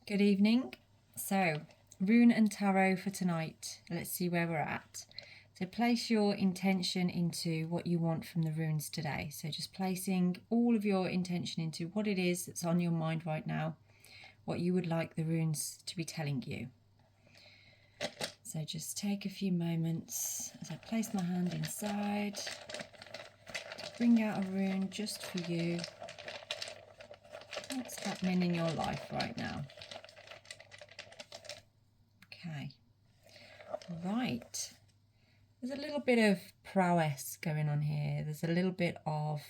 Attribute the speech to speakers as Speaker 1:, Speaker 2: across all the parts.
Speaker 1: Good evening. So, Rune and Tarot for tonight. Let's see where we're at. So place your intention into what you want from the runes today. So just placing all of your intention into what it is that's on your mind right now, what you would like the runes to be telling you. So just take a few moments as I place my hand inside to bring out a rune just for you. What's happening in your life right now? Okay, right. There's a little bit of prowess going on here. There's a little bit of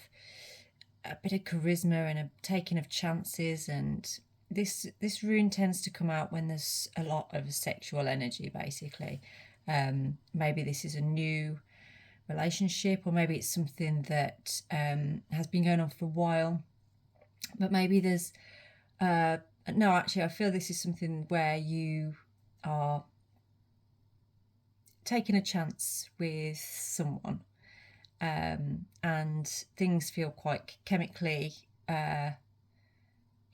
Speaker 1: charisma and a taking of chances, and this rune tends to come out when there's a lot of sexual energy, basically. Maybe this is a new relationship, or maybe it's something that has been going on for a while, but maybe there's no, actually I feel this is something where you are taking a chance with someone, and things feel quite chemically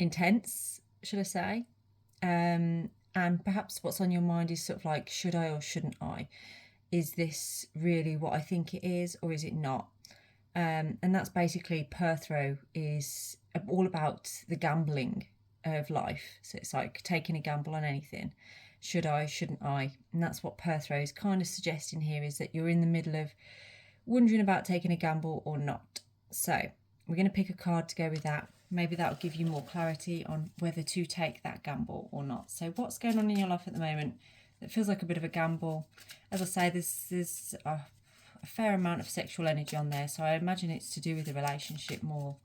Speaker 1: intense, should I say, and perhaps what's on your mind is sort of like, should I or shouldn't I? Is this really what I think it is, or is it not? And that's basically, Perthro is all about the gambling of life. So it's like taking a gamble on anything. Should I, shouldn't I? And that's what Perthro is kind of suggesting here, is that you're in the middle of wondering about taking a gamble or not. So we're going to pick a card to go with that. Maybe that'll give you more clarity on whether to take that gamble or not. So what's going on in your life at the moment that feels like a bit of a gamble? As I say, there's a fair amount of sexual energy on there, so I imagine it's to do with the relationship more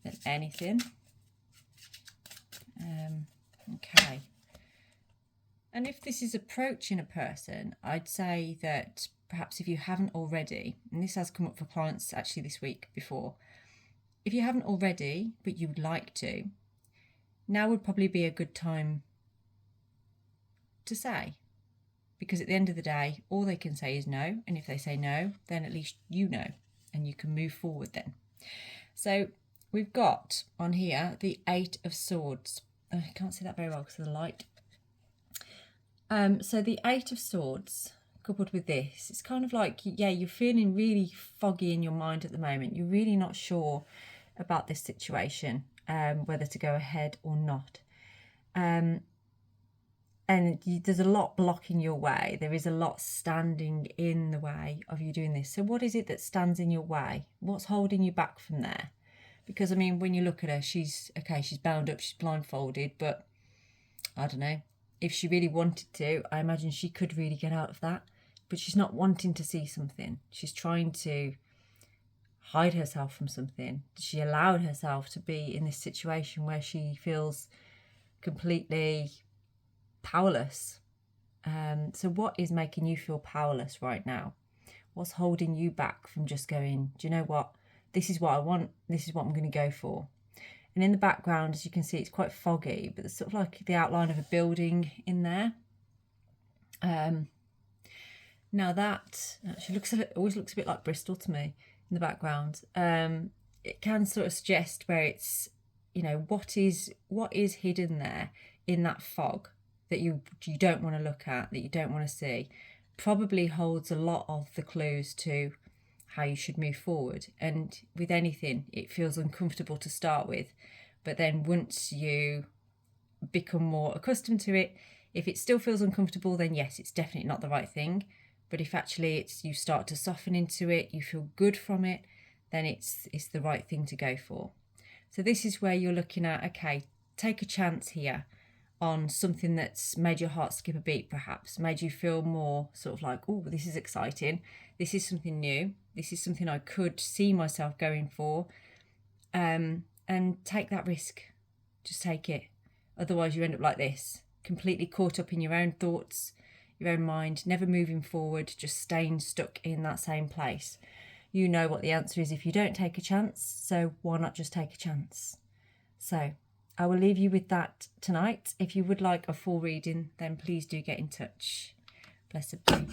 Speaker 1: than anything. Okay. And if this is approaching a person, I'd say that perhaps if you haven't already, and this has come up for clients actually this week before, if you haven't already, but you would like to, now would probably be a good time to say. Because at the end of the day, all they can say is no. And if they say no, then at least you know, and you can move forward then. So we've got on here the 8 of Swords. I can't see that very well because of the light. So the 8 of Swords coupled with this, it's kind of like, yeah, you're feeling really foggy in your mind at the moment. You're really not sure about this situation, whether to go ahead or not. And there's a lot blocking your way. There is a lot standing in the way of you doing this. So what is it that stands in your way? What's holding you back from there? Because, I mean, when you look at her, she's bound up, she's blindfolded, but I don't know. If she really wanted to, I imagine she could really get out of that. But she's not wanting to see something. She's trying to hide herself from something. She allowed herself to be in this situation where she feels completely powerless. So what is making you feel powerless right now? What's holding you back from just going, do you know what? This is what I want. This is what I'm going to go for. And in the background, as you can see, it's quite foggy, but there's sort of like the outline of a building in there. Now that actually always looks a bit like Bristol to me in the background. It can sort of suggest where it's, you know, what is hidden there in that fog that you don't want to look at, that you don't want to see, probably holds a lot of the clues to how you should move forward. And with anything, it feels uncomfortable to start with, but then once you become more accustomed to it, if it still feels uncomfortable, then yes, it's definitely not the right thing. But if actually you start to soften into it, you feel good from it, then it's the right thing to go for. So this is where you're looking at, okay, take a chance here on something that's made your heart skip a beat, perhaps made you feel more sort of like, oh, this is exciting, this is something new, this is something I could see myself going for, and take that risk. Just take it. Otherwise you end up like this, completely caught up in your own thoughts, your own mind, never moving forward, just staying stuck in that same place. You know what the answer is if you don't take a chance, so why not just take a chance? So I will leave you with that tonight. If you would like a full reading, then please do get in touch. Blessed be.